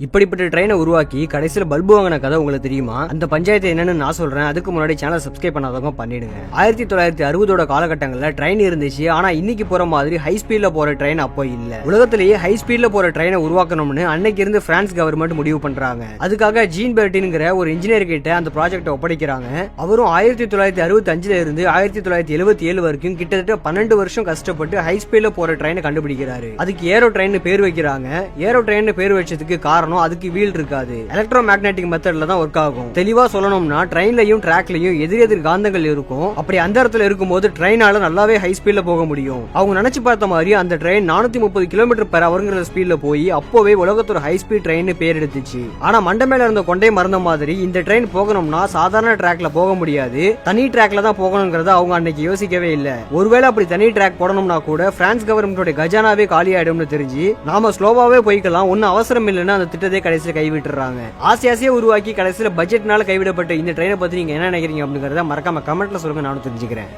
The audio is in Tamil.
இப்படிப்பட்ட ட்ரெயினை உருவாக்கி கடைசியில் பல்பு வாங்கின கதை உங்களுக்கு தெரியுமா? அந்த பஞ்சாயத்து என்னன்னு நான் சொல்றேன். அதுக்கு முன்னாடி சேனல் சப்ஸ்கிரைப் பண்ணாதவங்க பண்ணிடுங்க. 1960 காலகட்டங்களில் ட்ரெயின் இருந்துச்சு. ஆனா இன்னைக்கு போற மாதிரி ஹை ஸ்பீட்ல போற ட்ரெயின் அப்போ இல்ல. உலகத்திலேயே ஹை ஸ்பீட்ல போற ட்ரெயினை உருவாக்கணும்னு அன்னைக்கு இருந்து பிரான்ஸ் கவர்மெண்ட் முடிவு பண்றாங்க. அதுக்காக ஜீன் பெர்டின்ங்கிற ஒரு இன்ஜினியர் கிட்ட அந்த ப்ராஜெக்ட் ஒப்படைக்கிறாங்க. அவரும் 1965 இருந்து 1977 வரைக்கும் கிட்டத்தட்ட 12 வருஷம் கஷ்டப்பட்டு ஹை ஸ்பீட்ல போற ட்ரெயினை கண்டுபிடிக்கிறாரு. அதுக்கு ஏரோ ட்ரெயின் பேர் வைக்கிறாங்க. ஏரோ ட்ரெயின் பேர் வச்சதுக்கு காரணம் அதுக்கு வீல் இருக்காது, எலக்ட்ரோ மேக்னெட்டிக் மெத்தட்ல தான் ஒர்க் ஆகும். தெளிவா சொல்லணும்னா ட்ரெயின்லயும் ட்ராக்லயும் எதிர் காந்தங்கள் இருக்கும். அப்படி அந்த இடத்துல இருக்கும்போது ட்ரெயினால நல்லாவே ஹை ஸ்பீட்ல போக முடியும். அவங்க நினைச்சு பார்த்த மாதிரி அந்த ட்ரெயின் 430 km/h ஸ்பீட்ல போய் அப்போவே உலகத்தோட ஹை ஸ்பீட் ட்ரெயின் பேர் எடுத்துச்சு. ஆனா மண்டை மேல இருந்த கொண்டே மறந்த மாதிரி இந்த ட்ரெயின் போகணும்னா சாதாரண ட்ராக்ல போக முடியாது, தனி ட்ராக்ல தான் போகணுங்கிறத அவங்க அன்னைக்கு யோசிக்கவே இல்ல. ஒருவேளை அப்படி தனி ட்ராக் போடணும்னா கூட பிரான்ஸ் கவர்மெண்டோட கஜானாவே காலி ஆயிடும்னு தெரிஞ்சு நாம ஸ்லோவாவே போய்க்கலாம், ஒன்னும் அவசரம் இல்லைன்னு அந்த திட்டத்தை கடைசியில் கைவிட்டுறாங்க. ஆசையாசியா உருவாக்கி கடைசியில் பட்ஜெட்னால கைவிடப்பட்ட இந்த ட்ரெயினை பத்தி நீங்க என்ன நினைக்கிறீங்க அப்படிங்கறத மறக்காம கமெண்ட்ல சொல்லுங்க, நானும் தெரிஞ்சுக்கிறேன்.